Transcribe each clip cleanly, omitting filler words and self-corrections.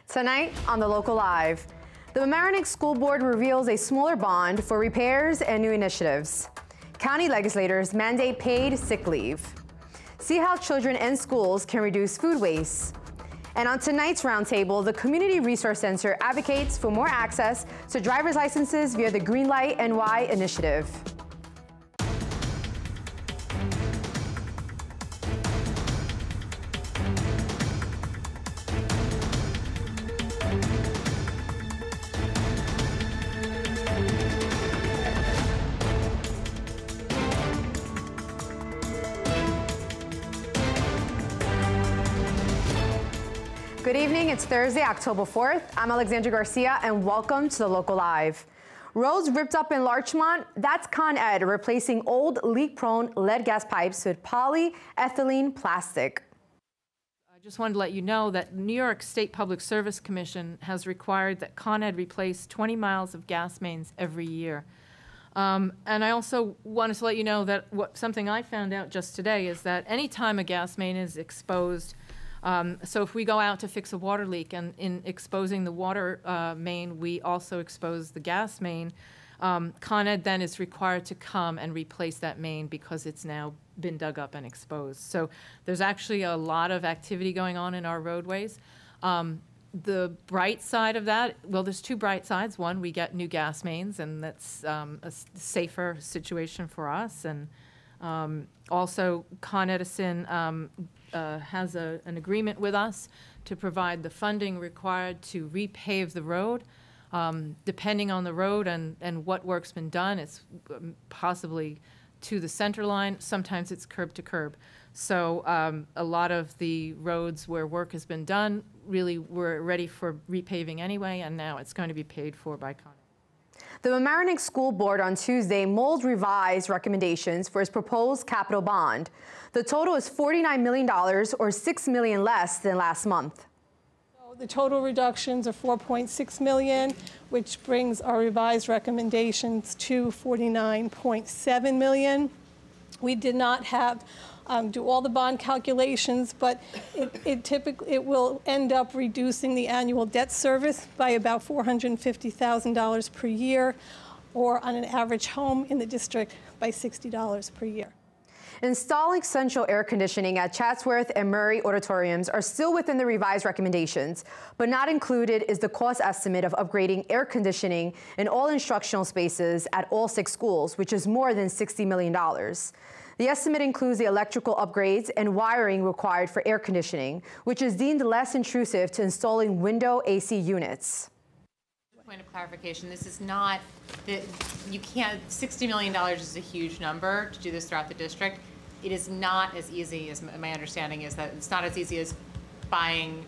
Tonight on The Local Live, the Mamaroneck School Board reveals a smaller bond for repairs and new initiatives. County legislators mandate paid sick leave. See how children and schools can reduce food waste. And on tonight's roundtable, the Community Resource Center advocates for more access to driver's licenses via the Greenlight NY initiative. Good evening, it's Thursday, October 4th. I'm Alexandra Garcia and welcome to The Local Live. Roads ripped up in Larchmont, that's Con Ed replacing old leak-prone lead gas pipes with polyethylene plastic. I just wanted to let you know that New York State Public Service Commission has required that Con Ed replace 20 miles of gas mains every year. And I also wanted to let you know that something I found out just today is that any time a gas main is exposed, so if we go out to fix a water leak and in exposing the water main, we also expose the gas main, Con Ed then is required to come and replace that main because it's now been dug up and exposed. So there's actually a lot of activity going on in our roadways. The bright side of that, well, there's two bright sides. One, we get new gas mains, and that's a safer situation for us. And also, Con Edison has an agreement with us to provide the funding required to repave the road. Depending on the road and what work's been done, it's possibly to the center line. Sometimes it's curb to curb. So a lot of the roads where work has been done really were ready for repaving anyway, and now it's going to be paid for by Con Ed. The Mamaroneck School Board on Tuesday mulled revised recommendations for its proposed capital bond. The total is $49 million, or $6 million less than last month. So the total reductions are $4.6 million, which brings our revised recommendations to $49.7 million. We did not have do all the bond calculations, but it will end up reducing the annual debt service by about $450,000 per year, or on an average home in the district by $60 per year. Installing central air conditioning at Chatsworth and Murray auditoriums are still within the revised recommendations, but not included is the cost estimate of upgrading air conditioning in all instructional spaces at all 6 schools, which is more than $60 million. The estimate includes the electrical upgrades and wiring required for air conditioning, which is deemed less intrusive to installing window AC units. Point of clarification, this is not, you can't, $60 million is a huge number to do this throughout the district. It is not as easy as, my understanding is that it's not as easy as buying,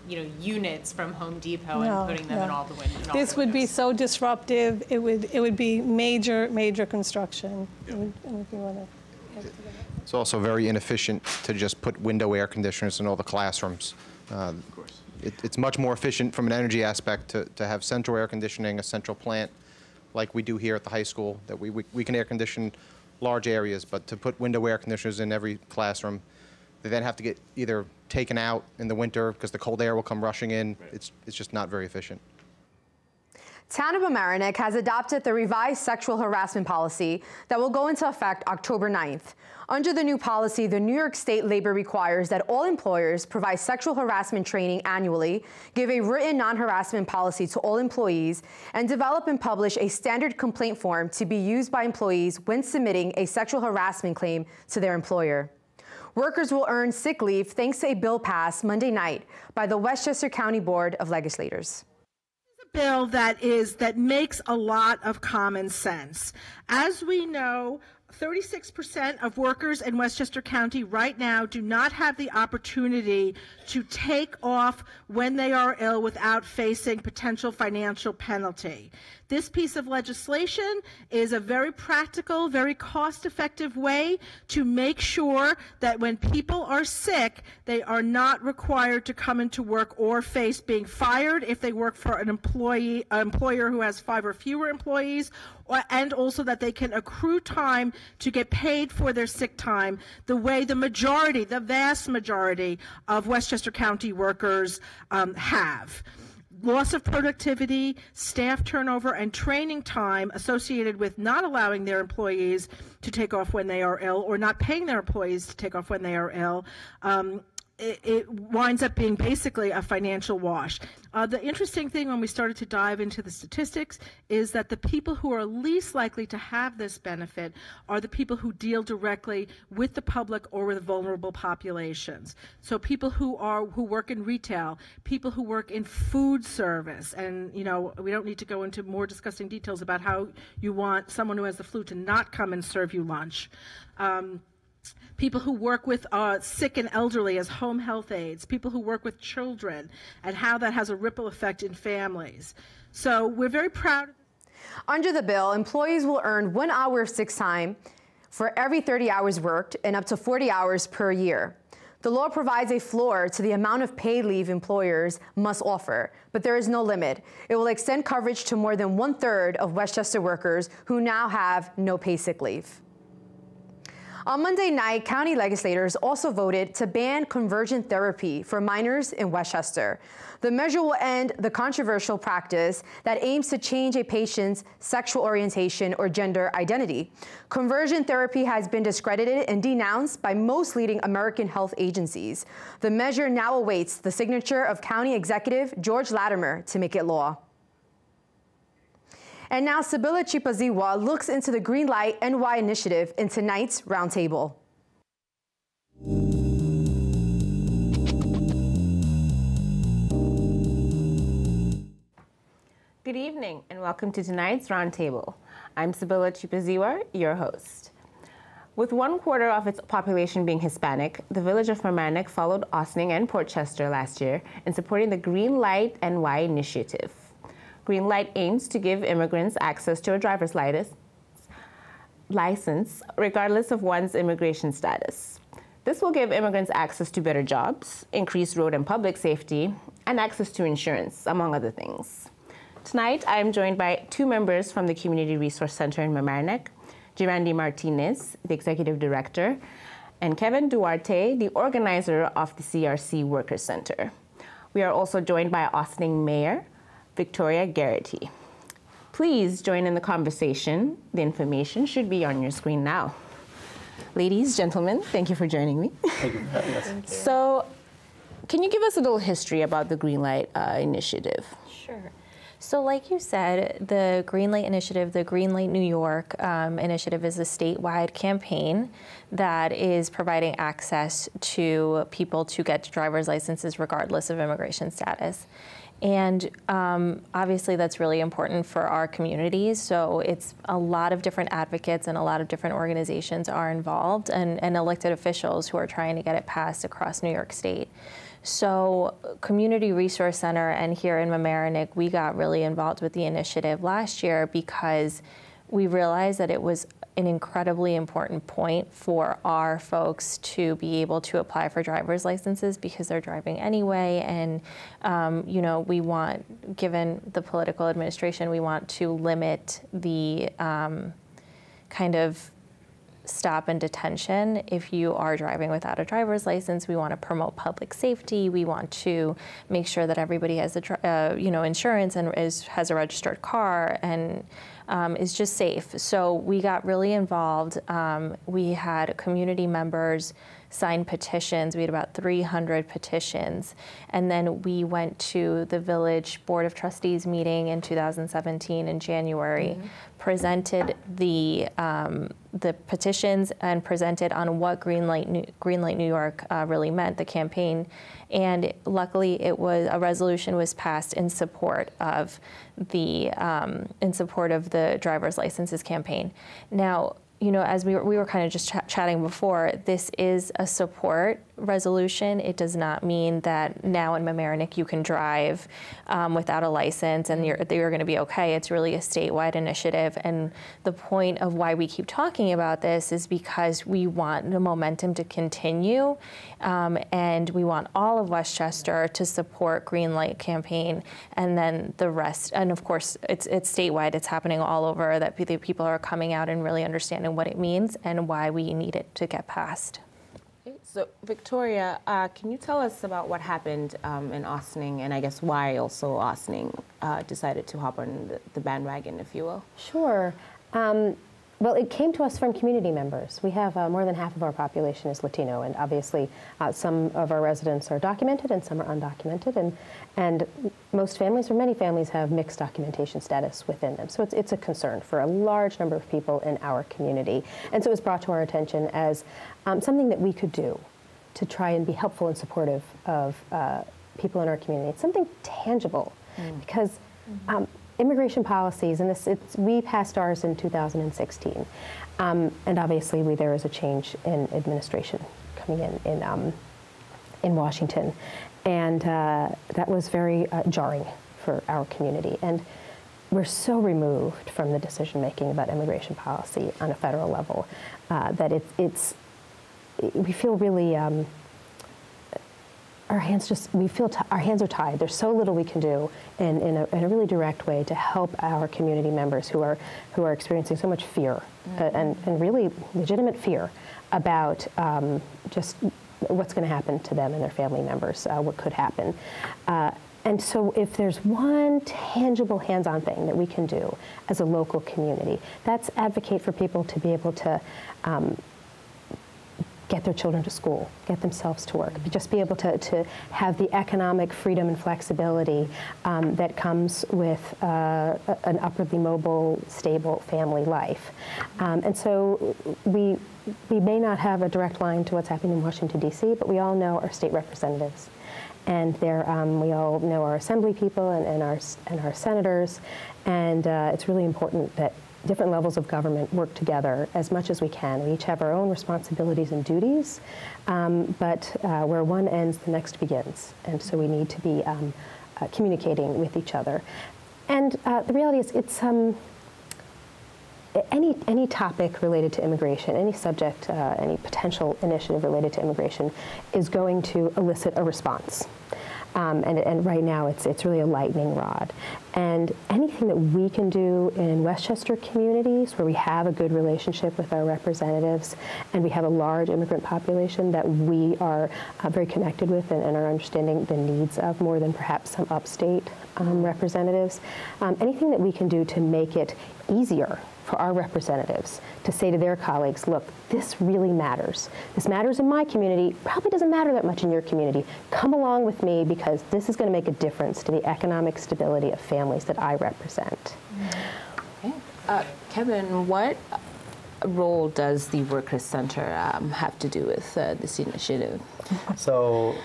units from Home Depot and putting them in all the windows. This would be so disruptive. It would be major construction. It's also very inefficient to just put window air conditioners in all the classrooms. It's much more efficient from an energy aspect to have central air conditioning, a central plant like we do here at the high school, that we can air condition large areas, but to put window air conditioners in every classroom, they then have to get either taken out in the winter because the cold air will come rushing in. It's just not very efficient. Town of Mamaroneck has adopted the revised sexual harassment policy that will go into effect October 9th. Under the new policy, the New York State Labor requires that all employers provide sexual harassment training annually, give a written non-harassment policy to all employees, and develop and publish a standard complaint form to be used by employees when submitting a sexual harassment claim to their employer. Workers will earn sick leave thanks to a bill passed Monday night by the Westchester County Board of Legislators. Bill that makes a lot of common sense. As we know, 36% of workers in Westchester County right now do not have the opportunity to take off when they are ill without facing potential financial penalty. This piece of legislation is a very practical, very cost-effective way to make sure that when people are sick, they are not required to come into work or face being fired if they work for an employer who has 5 or fewer employees, and also that they can accrue time to get paid for their sick time the way the vast majority of Westchester County workers have. Loss of productivity, staff turnover, and training time associated with not allowing their employees to take off when they are ill or not paying their employees to take off when they are ill, it winds up being basically a financial wash. The interesting thing when we started to dive into the statistics is that the people who are least likely to have this benefit are the people who deal directly with the public or with vulnerable populations. So people who work in retail, people who work in food service, and we don't need to go into more discussing details about how you want someone who has the flu to not come and serve you lunch. People who work with sick and elderly as home health aides, people who work with children, and how that has a ripple effect in families. So we're very proud. Under the bill, employees will earn 1 hour of sick time for every 30 hours worked and up to 40 hours per year. The law provides a floor to the amount of paid leave employers must offer, but there is no limit. It will extend coverage to more than 1/3 of Westchester workers who now have no paid sick leave. On Monday night, county legislators also voted to ban conversion therapy for minors in Westchester. The measure will end the controversial practice that aims to change a patient's sexual orientation or gender identity. Conversion therapy has been discredited and denounced by most leading American health agencies. The measure now awaits the signature of County Executive George Latimer to make it law. And now Sibylla Chipaziwa looks into the Greenlight NY initiative in tonight's roundtable. Good evening and welcome to tonight's roundtable. I'm Sibylla Chipaziwa, your host. With 1/4 of its population being Hispanic, the village of Mamaroneck followed Ossining and Port Chester last year in supporting the Greenlight NY initiative. Greenlight aims to give immigrants access to a driver's license regardless of one's immigration status. This will give immigrants access to better jobs, increased road and public safety, and access to insurance, among other things. Tonight, I am joined by 2 members from the Community Resource Center in Mamaroneck, Girandi Martinez, the Executive Director, and Kevin Duarte, the organizer of the CRC Workers Center. We are also joined by Ossining Mayor, Victoria Garrity. Please join in the conversation. The information should be on your screen now. Ladies, gentlemen, thank you for joining me. Thank you for having us. Thank you. So, can you give us a little history about the Greenlight initiative? Sure. So like you said, the Greenlight Initiative, the Greenlight New York initiative is a statewide campaign that is providing access to people to get driver's licenses regardless of immigration status. And obviously that's really important for our communities. So it's a lot of different advocates and a lot of different organizations are involved and elected officials who are trying to get it passed across New York State. So Community Resource Center and here in Mamaroneck, we got really involved with the initiative last year because we realized that it was an incredibly important point for our folks to be able to apply for driver's licenses because they're driving anyway. And, you know, we want, given the political administration, we want to limit the kind of stop and detention if you are driving without a driver's license. We want to promote public safety. We want to make sure that everybody has you know, insurance and has a registered car and is just safe. So we got really involved. We had community members sign petitions. We had about 300 petitions. And then we went to the Village Board of Trustees meeting in 2017 in January, presented the petitions and presented on what Greenlight New York really meant, the campaign. And luckily it was, a resolution was passed in support of the driver's licenses campaign. Now, you know, as we were kind of just chatting before, this is a support resolution. It does not mean that now in Mamaroneck you can drive without a license and you're going to be okay. It's really a statewide initiative. And the point of why we keep talking about this is because we want the momentum to continue and we want all of Westchester to support Greenlight campaign and then the rest. And of course, it's statewide. It's happening all over that people are coming out and really understanding and what it means and why we need it to get passed. So, Victoria, can you tell us about what happened in Ossining, and I guess why also Ossining decided to hop on the bandwagon, if you will? Sure. Well, it came to us from community members. We have more than half of our population is Latino, and obviously some of our residents are documented and some are undocumented, and most families, or many families, have mixed documentation status within them. So it's a concern for a large number of people in our community. And so it was brought to our attention as something that we could do to try and be helpful and supportive of people in our community. It's something tangible, because immigration policies, and we passed ours in 2016, and obviously there is a change in administration coming in Washington, and that was very jarring for our community. And we're so removed from the decision making about immigration policy on a federal level that we feel really. Our hands are tied. There's so little we can do in a really direct way to help our community members who are experiencing so much fear and really legitimate fear about just what's going to happen to them and their family members, what could happen. And so if there's one tangible hands-on thing that we can do as a local community, that's advocate for people to be able to get their children to school, get themselves to work, just be able to have the economic freedom and flexibility that comes with an upwardly mobile, stable family life. And so we may not have a direct line to what's happening in Washington, D.C., but we all know our state representatives. And we all know our assembly people and our senators. And it's really important that different levels of government work together as much as we can. We each have our own responsibilities and duties, but where one ends, the next begins. And so we need to be communicating with each other. And the reality is, it's any topic related to immigration, any subject, any potential initiative related to immigration is going to elicit a response. And right now, it's really a lightning rod. And anything that we can do in Westchester communities where we have a good relationship with our representatives and we have a large immigrant population that we are very connected with and are understanding the needs of more than perhaps some upstate representatives, anything that we can do to make it easier for our representatives to say to their colleagues, look, this really matters. This matters in my community, probably doesn't matter that much in your community. Come along with me because this is going to make a difference to the economic stability of families that I represent. Okay. Kevin, what role does the Workers Center have to do with this initiative? So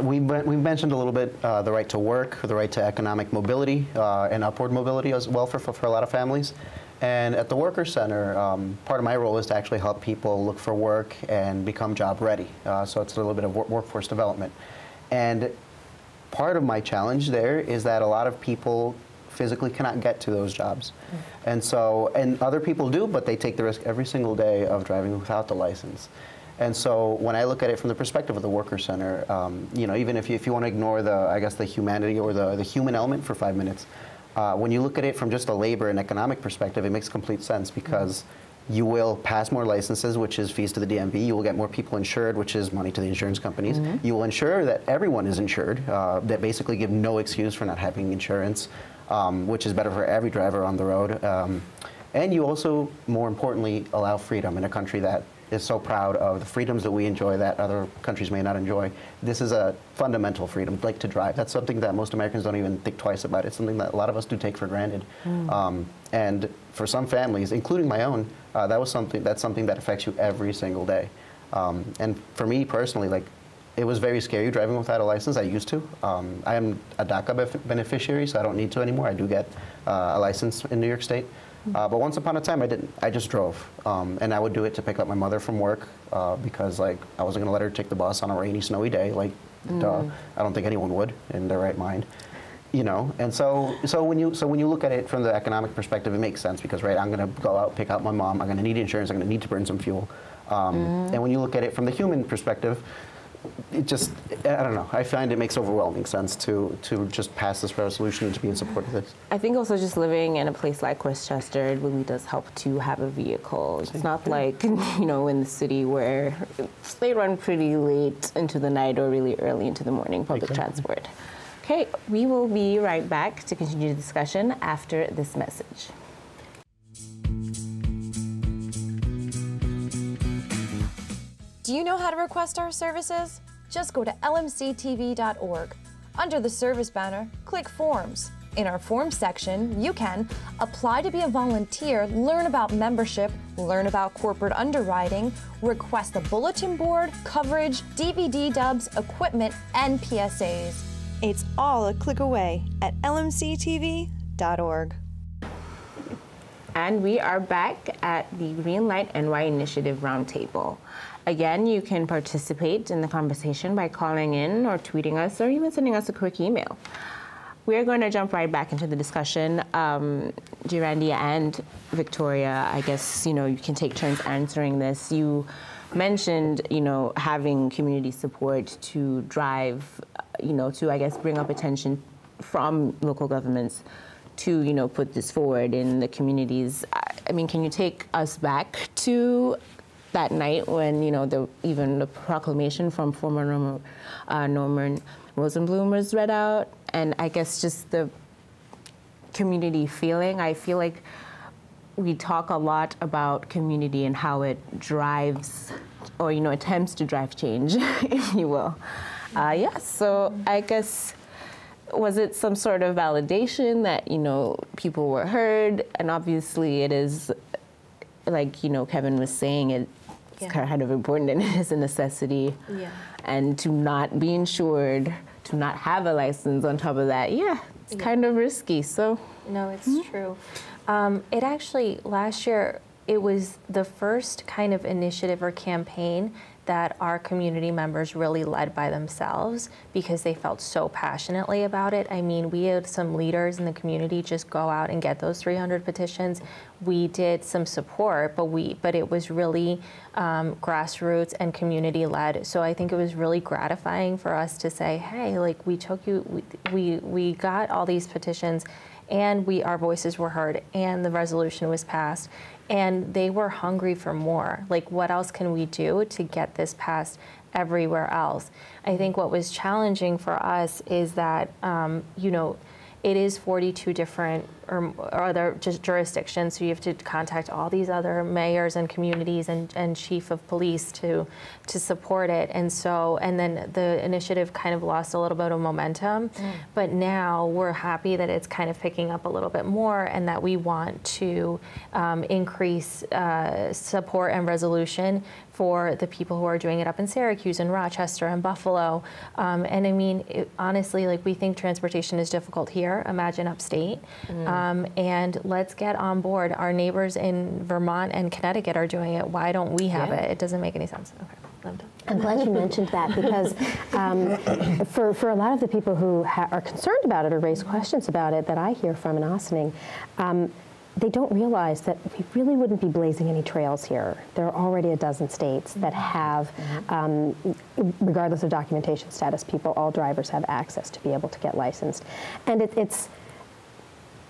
we mentioned a little bit the right to work, the right to economic mobility, and upward mobility as well for a lot of families. And at the Workers Center, part of my role is to actually help people look for work and become job ready. So it's a little bit of workforce development. And part of my challenge there is that a lot of people physically cannot get to those jobs. And other people do, but they take the risk every single day of driving without the license. And so when I look at it from the perspective of the Workers Center, even if you want to ignore the humanity or the human element for 5 minutes, when you look at it from just a labor and economic perspective, it makes complete sense because you will pass more licenses, which is fees to the DMV. You will get more people insured, which is money to the insurance companies. You will ensure that everyone is insured, that basically give no excuse for not having insurance, which is better for every driver on the road. And you also, more importantly, allow freedom in a country that is so proud of the freedoms that we enjoy that other countries may not enjoy. This is a fundamental freedom, like to drive. That's something that most Americans don't even think twice about. It's something that a lot of us do take for granted. And for some families, including my own, that's something that affects you every single day. And for me personally, it was very scary driving without a license. I used to. I am a DACA beneficiary, so I don't need to anymore. I do get a license in New York State. But once upon a time, I didn't. I just drove. And I would do it to pick up my mother from work because, I wasn't going to let her take the bus on a rainy, snowy day. Duh. I don't think anyone would in their right mind. And so when you look at it from the economic perspective, it makes sense because, I'm going to go out, pick up my mom. I'm going to need insurance. I'm going to need to burn some fuel. And when you look at it from the human perspective, it just, I don't know, I find it makes overwhelming sense to just pass this resolution and to be in support of this. I think also just living in a place like Westchester, it really does help to have a vehicle. It's not like, you know, in the city where they run pretty late into the night or really early into the morning, public transport. Okay, we will be right back to continue the discussion after this message. Do you know how to request our services? Just go to lmctv.org. Under the service banner, click Forms. In our Forms section, you can apply to be a volunteer, learn about membership, learn about corporate underwriting, request a bulletin board, coverage, DVD dubs, equipment, and PSAs. It's all a click away at lmctv.org. And we are back at the Greenlight NY Initiative Roundtable. Again, you can participate in the conversation by calling in or tweeting us or even sending us a quick email. We're going to jump right back into the discussion. Girandia and Victoria, I guess, you know, you can take turns answering this. You mentioned, you know, having community support to drive, you know, to, I guess, bring up attention from local governments to, you know, put this forward in the communities. I mean, can you take us back to that night when, you know, even the proclamation from former Norman Rosenblum was read out? And I guess just the community feeling. I feel like we talk a lot about community and how it drives, or, you know, attempts to drive change, if you will. Yes, so I guess, was it some sort of validation that, you know, people were heard? And obviously it is, like, you know, Kevin was saying, it's kind of important and it is a necessity. Yeah. And to not be insured, to not have a license on top of that, it's kind of risky, so. No, it's true. It actually, last year, it was the first kind of initiative or campaign that our community members really led by themselves because they felt so passionately about it. I mean, we had some leaders in the community just go out and get those 300 petitions. We did some support, but it was really grassroots and community led. So I think it was really gratifying for us to say, hey, like, we took you, we got all these petitions, and our voices were heard, and the resolution was passed. And they were hungry for more. Like, what else can we do to get this passed everywhere else? I think what was challenging for us is that, you know, it is 42 different or other just jurisdictions, so you have to contact all these other mayors and communities and chief of police to support it. And so, and then the initiative kind of lost a little bit of momentum, but now we're happy that it's kind of picking up a little bit more, and that we want to increase support and resolution for the people who are doing it up in Syracuse and Rochester and Buffalo. And I mean, honestly, like, we think transportation is difficult here. Imagine upstate. And let's get on board. Our neighbors in Vermont and Connecticut are doing it. Why don't we have it? It doesn't make any sense. Okay. I'm glad you mentioned that, because for a lot of the people who are concerned about it or raise questions about it that I hear from in Ossining, they don't realize that we really wouldn't be blazing any trails here. There are already a dozen states that have, regardless of documentation status, all drivers have access to be able to get licensed. And it's,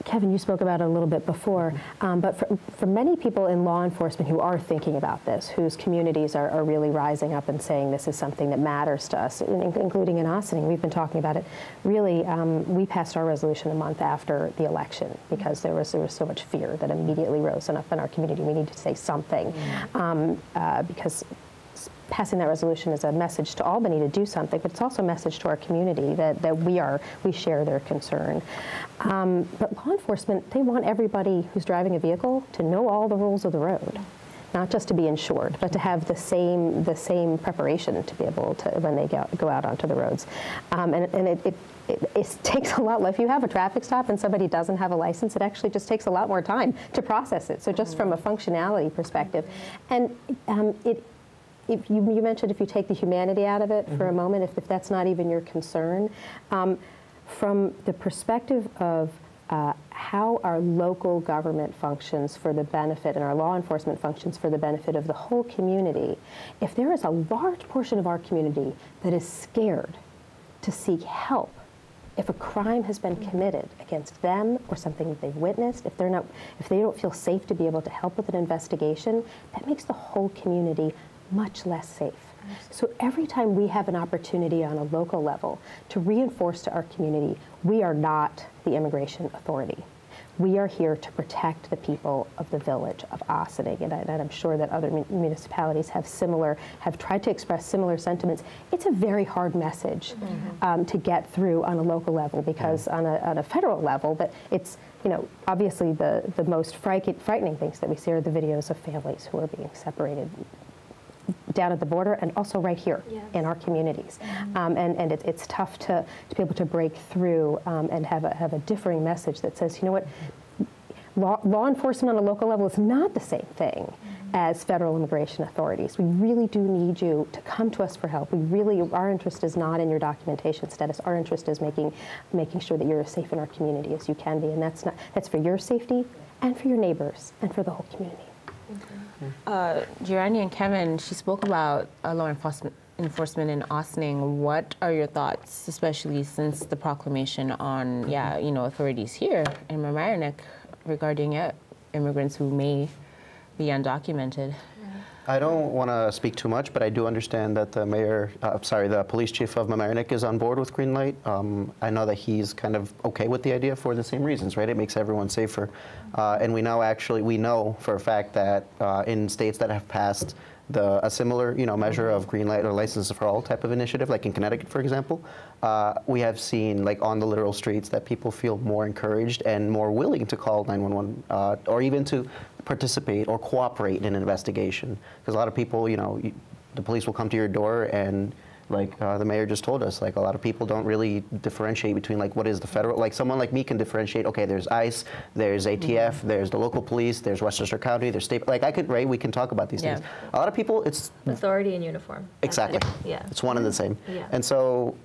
Kevin, you spoke about it a little bit before, but for many people in law enforcement who are thinking about this, whose communities are really rising up and saying this is something that matters to us, including in Ossining, we've been talking about it. Really, we passed our resolution a month after the election because there was so much fear that immediately rose up in our community. We need to say something because passing that resolution is a message to Albany to do something, but it's also a message to our community that we share their concern. But law enforcement, they want everybody who's driving a vehicle to know all the rules of the road, not just to be insured, but to have the same preparation to be able to, when they go out onto the roads. And it takes a lot. If you have a traffic stop and somebody doesn't have a license, it actually just takes a lot more time to process it. So just from a functionality perspective, and if you mentioned if you take the humanity out of it for a moment, if that's not even your concern, from the perspective of how our local government functions for the benefit and our law enforcement functions for the benefit of the whole community, if there is a large portion of our community that is scared to seek help, if a crime has been committed against them or something that they've witnessed, if they don't feel safe to be able to help with an investigation, that makes the whole community much less safe. So every time we have an opportunity on a local level to reinforce to our community, we are not the immigration authority. We are here to protect the people of the village of Ossining, and I'm sure that other municipalities have tried to express similar sentiments. It's a very hard message to get through on a local level, because on a federal level, that it's, obviously the most frightening things that we see are the videos of families who are being separated down at the border and also right here in our communities. And it's tough to be able to break through and have a differing message that says, you know what, law enforcement on a local level is not the same thing as federal immigration authorities. We really do need you to come to us for help. Our interest is not in your documentation status. Our interest is making sure that you're as safe in our community as you can be, and that's for your safety and for your neighbors and for the whole community. Jirani and Kevin, she spoke about law enforcement in Ossining. What are your thoughts, especially since the proclamation on, authorities here in Mamaroneck regarding immigrants who may be undocumented? I don't want to speak too much, but I do understand that the police chief of Mamaroneck is on board with Greenlight. I know that he's kind of okay with the idea for the same reasons, right? It makes everyone safer. And we know for a fact that in states that have passed a similar, measure of Greenlight or License for All type of initiative, like in Connecticut, for example, we have seen, like on the literal streets, that people feel more encouraged and more willing to call 911 or even to participate or cooperate in an investigation. Because a lot of people, the police will come to your door and, like the mayor just told us, like a lot of people don't really differentiate between like what is the federal, like someone like me can differentiate, okay, there's ICE, there's ATF, there's the local police, there's Westchester County, there's state, like we can talk about these things. A lot of people, it's authority and uniform. Exactly. Yeah. It's one and the same. Yeah. And so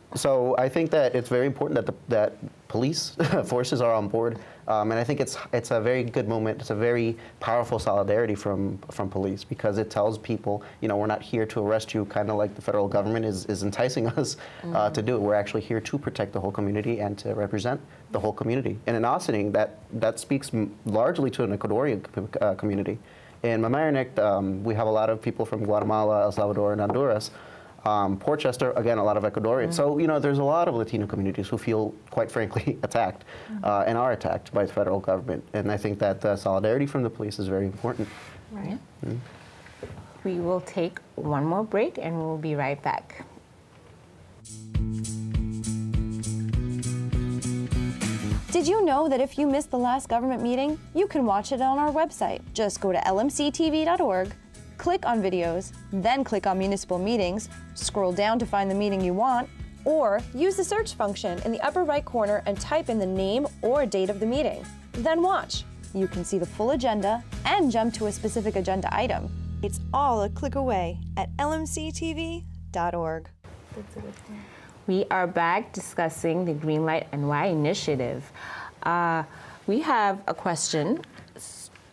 I think that it's very important that police forces are on board. And I think it's a very good moment. It's a very powerful solidarity from police, because it tells people, we're not here to arrest you, kind of like the federal government is enticing us to do it. We're actually here to protect the whole community and to represent the whole community. And in Ossining, that speaks largely to an Ecuadorian community. In Mamaroneck, we have a lot of people from Guatemala, El Salvador, and Honduras. Portchester, again, a lot of Ecuadorians. So, there's a lot of Latino communities who feel, quite frankly, attacked and are attacked by the federal government. And I think that the solidarity from the police is very important. Right. We will take one more break and we'll be right back. Did you know that if you missed the last government meeting, you can watch it on our website? Just go to lmctv.org, click on videos, then click on municipal meetings, scroll down to find the meeting you want, or use the search function in the upper right corner and type in the name or date of the meeting. Then watch. You can see the full agenda and jump to a specific agenda item. It's all a click away at lmctv.org. We are back discussing the Greenlight NY initiative. We have a question.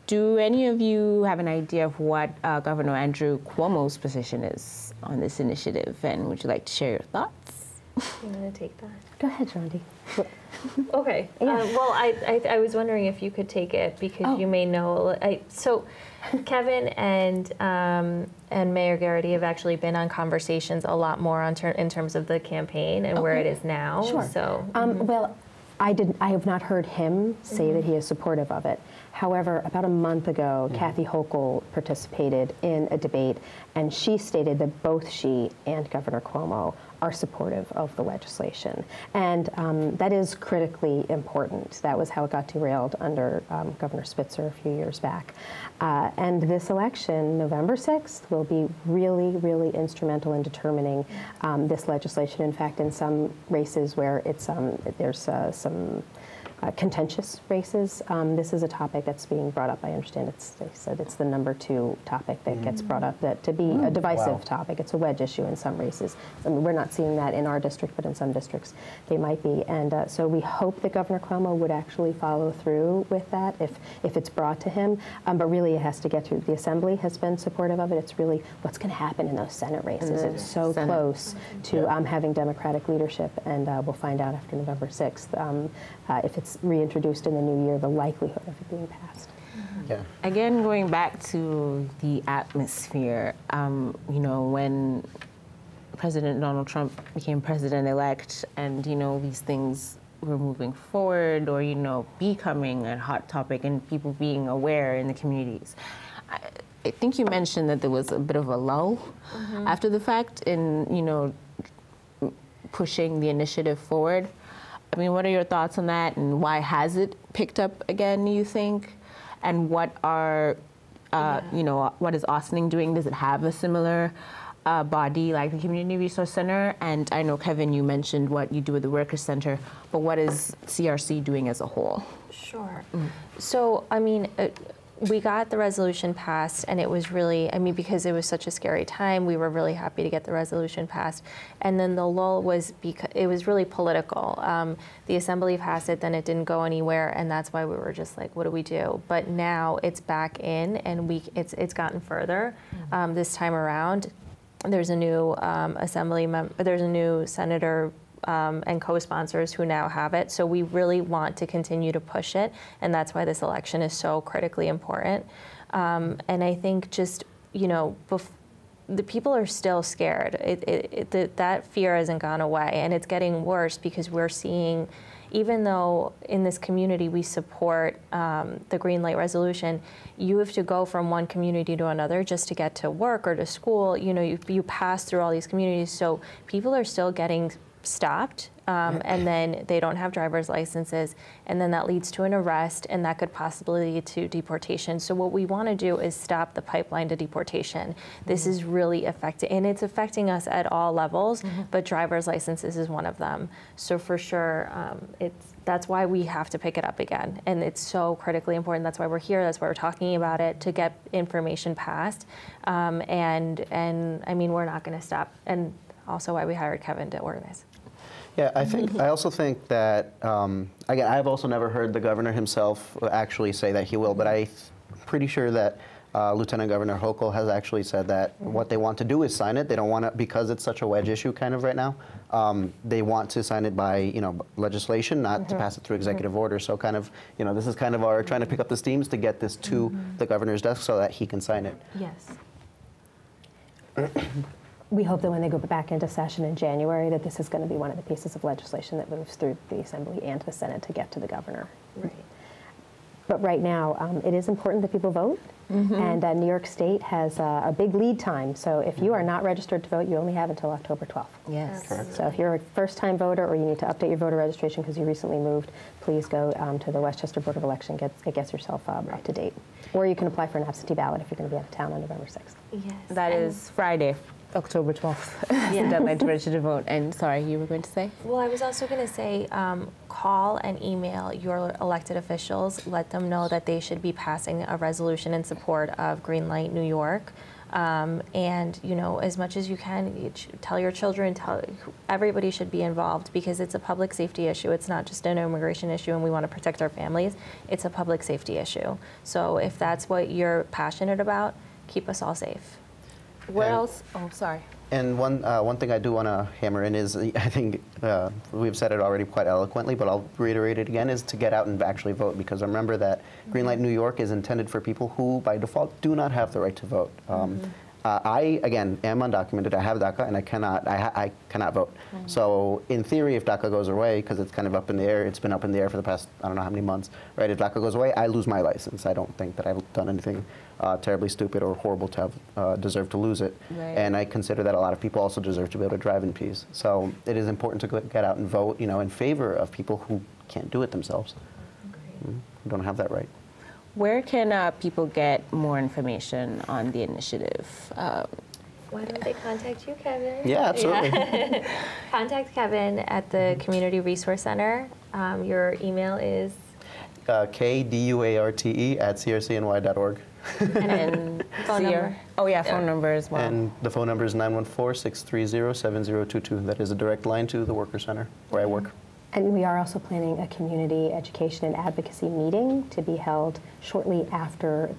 Do any of you have an idea of what Governor Andrew Cuomo's position is on this initiative, and would you like to share your thoughts? You want to take that? Go ahead, Jondi. Okay. Well, I was wondering if you could take it, because you may know. So Kevin and Mayor Garrity have actually been on conversations a lot more in terms of the campaign and where it is now. Sure. So well, I have not heard him say that he is supportive of it. However, about a month ago, Kathy Hochul participated in a debate, and she stated that both she and Governor Cuomo are supportive of the legislation. And that is critically important. That was how it got derailed under Governor Spitzer a few years back. And this election, November 6th, will be really, really instrumental in determining this legislation. In fact, in some races where it's there's some contentious races. This is a topic that's being brought up. I understand they said it's the number 2 topic that gets brought up, that to be a divisive topic. It's a wedge issue in some races. I mean, we're not seeing that in our district, but in some districts they might be. And so we hope that Governor Cuomo would actually follow through with that if it's brought to him. But really it has to get through. The Assembly has been supportive of it. It's really what's going to happen in those Senate races. It's so close to having Democratic leadership, and we'll find out after November 6th if it's reintroduced in the new year, the likelihood of it being passed. Yeah. Again, going back to the atmosphere, you know, when President Donald Trump became president-elect and, you know, these things were moving forward or, you know, becoming a hot topic and people being aware in the communities, I think you mentioned that there was a bit of a lull after the fact in, you know, pushing the initiative forward. I mean, what are your thoughts on that, and why has it picked up again, you think? And what are, you know, what is Ossining doing? Does it have a similar body like the Community Resource Center? And I know, Kevin, you mentioned what you do with the Workers Center, but what is CRC doing as a whole? Sure. So, I mean, we got the resolution passed, and it was really, I mean, because it was such a scary time, we were really happy to get the resolution passed. And then the lull was because it was really political. The Assembly passed it, then it didn't go anywhere, and that's why we were just like, what do we do? But now it's back in, and it's gotten further this time around. There's a new there's a new senator and co-sponsors who now have it. So we really want to continue to push it, and that's why this election is so critically important. And I think just, you know, the people are still scared. That fear hasn't gone away, and it's getting worse because we're seeing, even though in this community we support the Green Light Resolution, you have to go from one community to another just to get to work or to school. You know, you pass through all these communities, so people are still getting stopped, and then they don't have driver's licenses, and then that leads to an arrest, and that could possibly lead to deportation. So what we want to do is stop the pipeline to deportation. This is really affecting, and it's affecting us at all levels, but driver's licenses is one of them. So for sure, that's why we have to pick it up again, and it's so critically important. That's why we're here. That's why we're talking about it, to get information passed, and I mean, we're not going to stop, and also why we hired Kevin to organize. Yeah, I also think that, again, I've also never heard the governor himself actually say that he will, but I'm pretty sure that Lieutenant Governor Hochul has actually said that what they want to do is sign it. They don't want to, because it's such a wedge issue kind of right now, they want to sign it by, you know, legislation, not to pass it through executive order. So kind of, you know, this is kind of our trying to pick up the steams to get this to the governor's desk so that he can sign it. Yes. We hope that when they go back into session in January, that this is going to be one of the pieces of legislation that moves through the Assembly and the Senate to get to the governor. Right. But right now, it is important that people vote, and New York State has a big lead time. So if you are not registered to vote, you only have until October 12th. Yes. Correct. So if you're a first-time voter or you need to update your voter registration because you recently moved, please go to the Westchester Board of Election, get yourself up to date. Or you can apply for an absentee ballot if you're going to be out of town on November 6th. Yes. That is Friday, October 12th, the deadline to register to vote. And sorry, you were going to say? Well, I was also going to say, call and email your elected officials. Let them know that they should be passing a resolution in support of Green Light New York. And, you know, as much as you can, tell your children, everybody should be involved, because it's a public safety issue. It's not just an immigration issue and we want to protect our families. It's a public safety issue. So if that's what you're passionate about, keep us all safe. What else? Oh, sorry. And one thing I do want to hammer in is, I think we've said it already quite eloquently, but I'll reiterate it again, is to get out and actually vote. Because remember that Green Light New York is intended for people who, by default, do not have the right to vote. I, again, am undocumented. I have DACA, and I cannot vote. So in theory, if DACA goes away, because it's kind of up in the air, it's been up in the air for the past, I don't know how many months, right? If DACA goes away, I lose my license. I don't think that I've done anything terribly stupid or horrible to have deserved to lose it. Right. And I consider that a lot of people also deserve to be able to drive in peace. So it is important to get out and vote, you know, in favor of people who can't do it themselves, who don't have that right. Where can people get more information on the initiative? Why don't they contact you, Kevin? Yeah, absolutely. Yeah. Contact Kevin at the Community Resource Center. Your email is? KDUARTE@crcny.org. And then phone number? Oh, yeah, phone number as well. And the phone number is 914-630-7022. That is a direct line to the Worker Center where I work. And we are also planning a community education and advocacy meeting to be held shortly after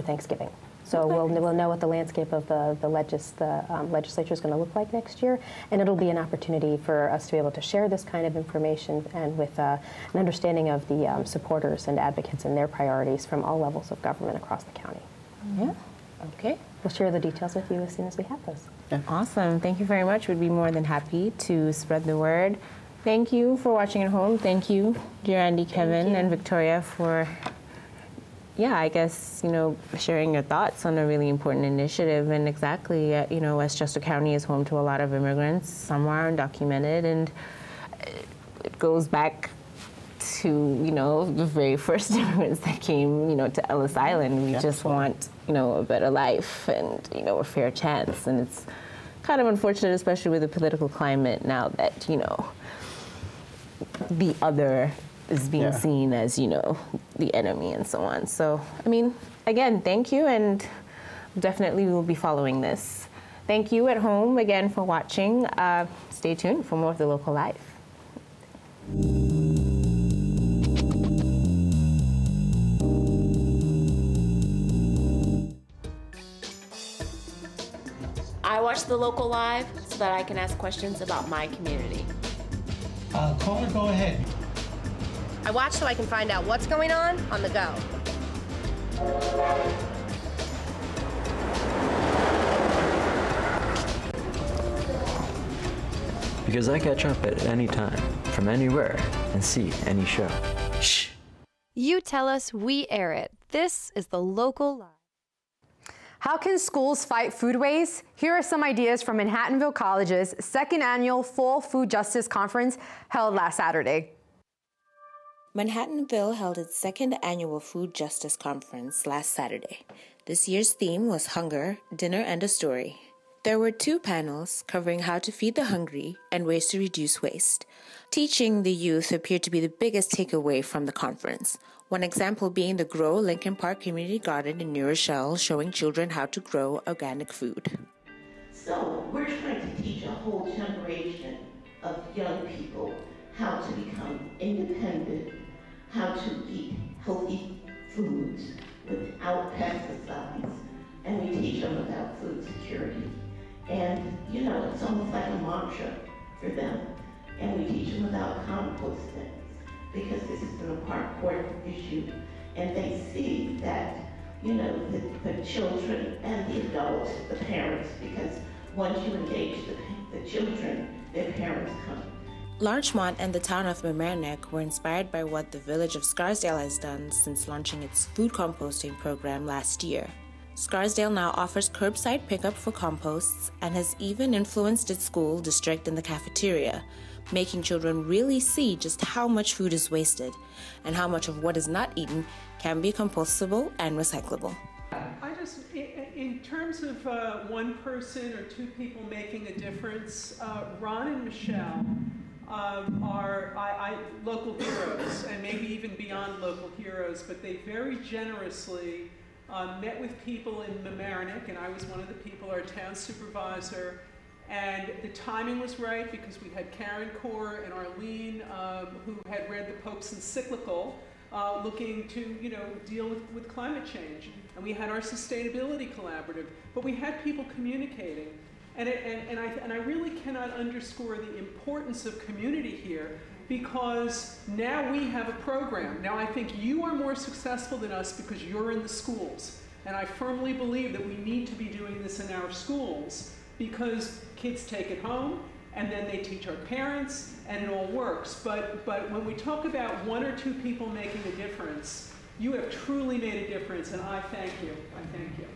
Thanksgiving. So we'll know what the landscape of the legislature is going to look like next year, and it'll be an opportunity for us to be able to share this kind of information and with an understanding of the supporters and advocates and their priorities from all levels of government across the county. Yeah. Okay. We'll share the details with you as soon as we have those. Yeah. Awesome. Thank you very much. We'd be more than happy to spread the word. Thank you for watching at home. Thank you, dear Andy, Kevin, and Victoria for, I guess, sharing your thoughts on a really important initiative. And exactly, Westchester County is home to a lot of immigrants. Some are undocumented, and it goes back to, the very first immigrants that came, to Ellis Island. We just want, a better life and, a fair chance. And it's kind of unfortunate, especially with the political climate now that, the other is being seen as, the enemy and so on. So, again, thank you, and definitely we will be following this. Thank you at home again for watching. Stay tuned for more of The Local Life. I watch The Local Live so that I can ask questions about my community. Caller, go ahead. I watch so I can find out what's going on the go. Because I catch up at any time, from anywhere, and see any show. Shh. You tell us, we air it. This is The Local Live. How can schools fight food waste? Here are some ideas from Manhattanville College's second annual Fall Food Justice Conference held last Saturday. Manhattanville held its second annual Food Justice Conference last Saturday. This year's theme was Hunger, Dinner, and a Story. There were 2 panels covering how to feed the hungry and ways to reduce waste. Teaching the youth appeared to be the biggest takeaway from the conference. One example being the Grow Lincoln Park Community Garden in New Rochelle, showing children how to grow organic food. So we're trying to teach a whole generation of young people how to become independent, how to eat healthy foods without pesticides, and we teach them about food security. And it's almost like a mantra for them. And we teach them about composting, because this is an important issue. And they see that, the children and the adults, the parents, because once you engage the children, their parents come. Larchmont and the town of Mamaroneck were inspired by what the village of Scarsdale has done since launching its food composting program last year. Scarsdale now offers curbside pickup for composts and has even influenced its school district in the cafeteria, making children really see just how much food is wasted and how much of what is not eaten can be compostable and recyclable. In terms of one person or 2 people making a difference, Ron and Michelle are local heroes, and maybe even beyond local heroes, but they very generously met with people in Mamaroneck, and I was one of the people, our town supervisor, and the timing was right because we had Karen Kaur and Arlene, who had read the Pope's encyclical, looking to deal with climate change. And we had our sustainability collaborative, but we had people communicating. And I really cannot underscore the importance of community here, because now we have a program. Now I think you are more successful than us because you're in the schools. And I firmly believe that we need to be doing this in our schools, because kids take it home and then they teach our parents and it all works. But when we talk about 1 or 2 people making a difference, you have truly made a difference, and I thank you. I thank you.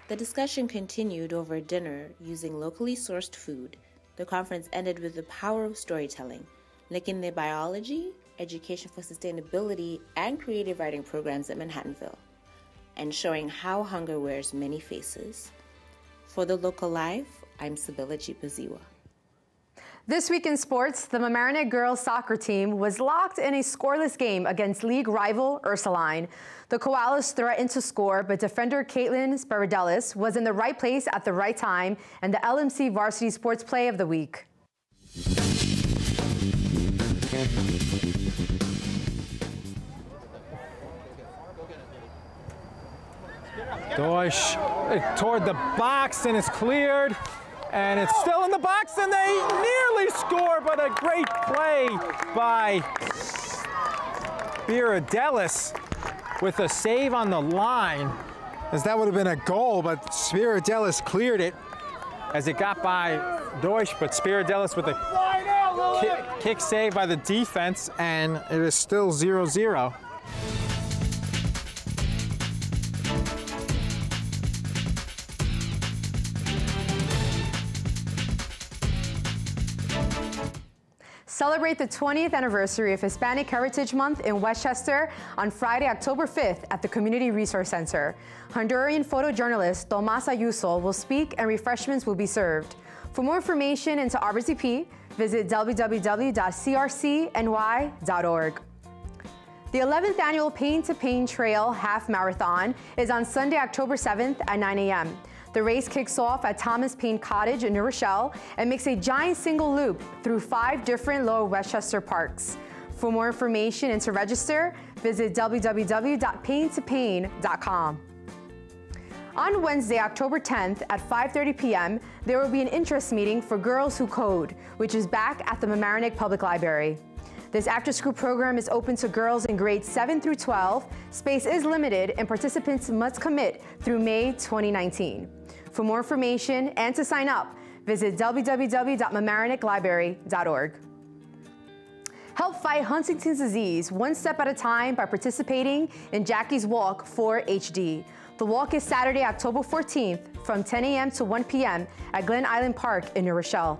The discussion continued over dinner using locally sourced food. The conference ended with the power of storytelling, linking the biology, education for sustainability, and creative writing programs at Manhattanville. and showing how hunger wears many faces. For The Local Live, I'm Sibylla Jipaziwa. This week in sports, the Mamaroneck girls soccer team was locked in a scoreless game against league rival Ursuline. The Koalas threatened to score, but defender Caitlin Spiridelis was in the right place at the right time, and the LMC Varsity Sports Play of the Week. Deutsch toward the box, and it's cleared. And it's still in the box, and they nearly score, but a great play by Spiridelis with a save on the line, as that would have been a goal, but Spiridelis cleared it as it got by Deutsch, but Spiridelis with a kick save by the defense, and it is still 0-0. Celebrate the 20th anniversary of Hispanic Heritage Month in Westchester on Friday, October 5th at the Community Resource Center. Honduran photojournalist Tomas Ayuso will speak and refreshments will be served. For more information into RCP, visit www.crcny.org. The 11th annual Pain to Pain Trail Half Marathon is on Sunday, October 7th at 9 a.m. The race kicks off at Thomas Paine Cottage in New Rochelle and makes a giant single loop through 5 different Lower Westchester parks. For more information and to register, visit www.paintopain.com. On Wednesday, October 10th at 5:30 p.m., there will be an interest meeting for Girls Who Code, which is back at the Mamaroneck Public Library. This after-school program is open to girls in grades 7 through 12. Space is limited and participants must commit through May 2019. For more information and to sign up, visit www.mamaronecklibrary.org. Help fight Huntington's disease one step at a time by participating in Jackie's Walk 4HD. The walk is Saturday, October 14th from 10 a.m. to 1 p.m. at Glen Island Park in New Rochelle.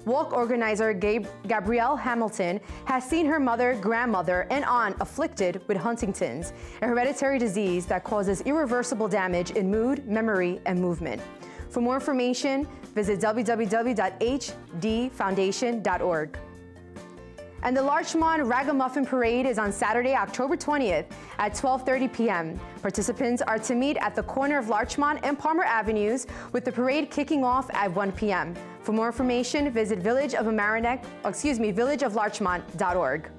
Walk organizer Gabrielle Hamilton has seen her mother, grandmother, and aunt afflicted with Huntington's, a hereditary disease that causes irreversible damage in mood, memory, and movement. For more information, visit www.hdfoundation.org. And the Larchmont Ragamuffin Parade is on Saturday, October 20th at 12:30 p.m. Participants are to meet at the corner of Larchmont and Palmer Avenues, with the parade kicking off at 1 p.m. For more information, visit villageoflarchmont.org.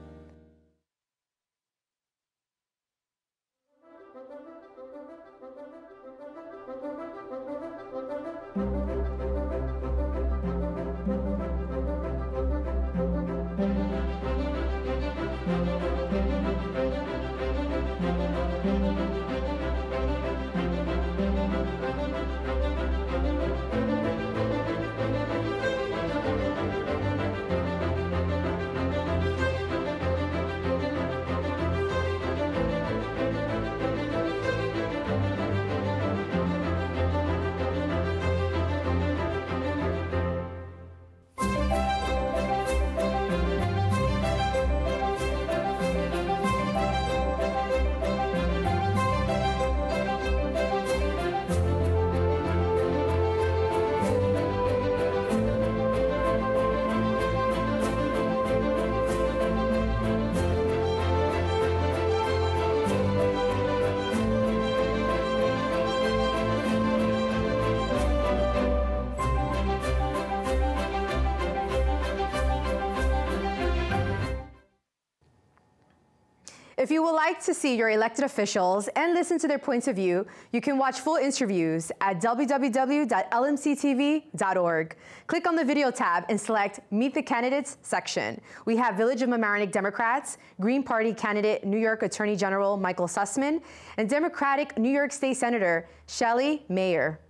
If you would like to see your elected officials and listen to their points of view, you can watch full interviews at www.lmctv.org. Click on the video tab and select Meet the Candidates section. We have Village of Mamaroneck Democrats, Green Party candidate New York Attorney General Michael Sussman, and Democratic New York State Senator Shelley Mayer.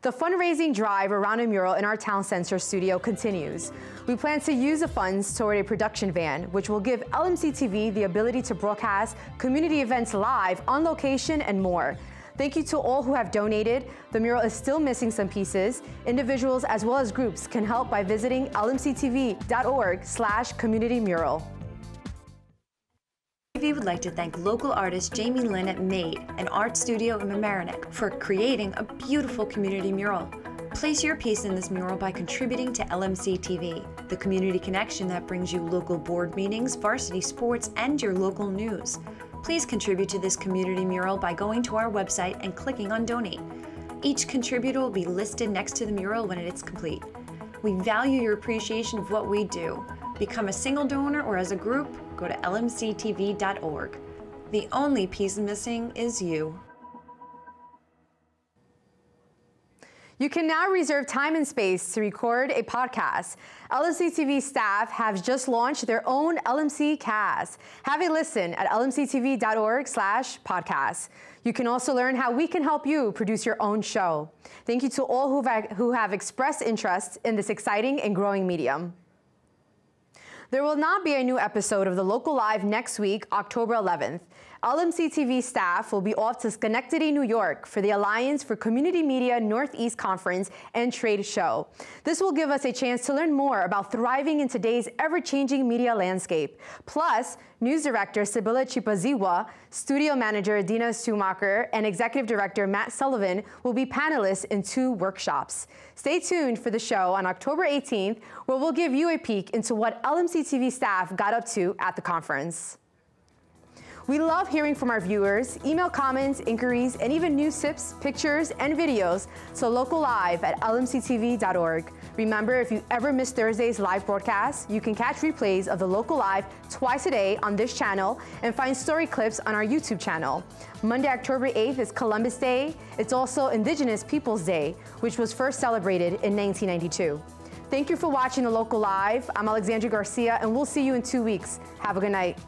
The fundraising drive around a mural in our town center studio continues. We plan to use the funds toward a production van, which will give LMC TV the ability to broadcast community events live, on location, and more. Thank you to all who have donated. The mural is still missing some pieces. Individuals as well as groups can help by visiting lmctv.org/communitymural. We would like to thank local artist Jamie Lynn at Made, an art studio in Mamaroneck, for creating a beautiful community mural. Place your piece in this mural by contributing to LMC TV, the community connection that brings you local board meetings, varsity sports, and your local news. Please contribute to this community mural by going to our website and clicking on Donate. Each contributor will be listed next to the mural when it is complete. We value your appreciation of what we do. Become a single donor or as a group, go to lmctv.org. The only piece missing is you. You can now reserve time and space to record a podcast. LMC TV staff have just launched their own LMC Cast. Have a listen at lmctv.org/podcast. You can also learn how we can help you produce your own show. Thank you to all who have expressed interest in this exciting and growing medium. There will not be a new episode of The Local Live next week, October 11th. LMC TV staff will be off to Schenectady, New York for the Alliance for Community Media Northeast Conference and Trade Show. This will give us a chance to learn more about thriving in today's ever-changing media landscape. Plus, News Director Sibylla Chipaziwa, Studio Manager Dina Schumacher, and Executive Director Matt Sullivan will be panelists in 2 workshops. Stay tuned for the show on October 18th, where we'll give you a peek into what LMC TV staff got up to at the conference. We love hearing from our viewers. Email comments, inquiries, and even news tips, pictures, and videos to locallive@lmctv.org. Remember, if you ever miss Thursday's live broadcast, you can catch replays of the Local Live twice a day on this channel and find story clips on our YouTube channel. Monday, October 8th is Columbus Day. It's also Indigenous Peoples Day, which was first celebrated in 1992. Thank you for watching the Local Live. I'm Alexandria Garcia, and we'll see you in 2 weeks. Have a good night.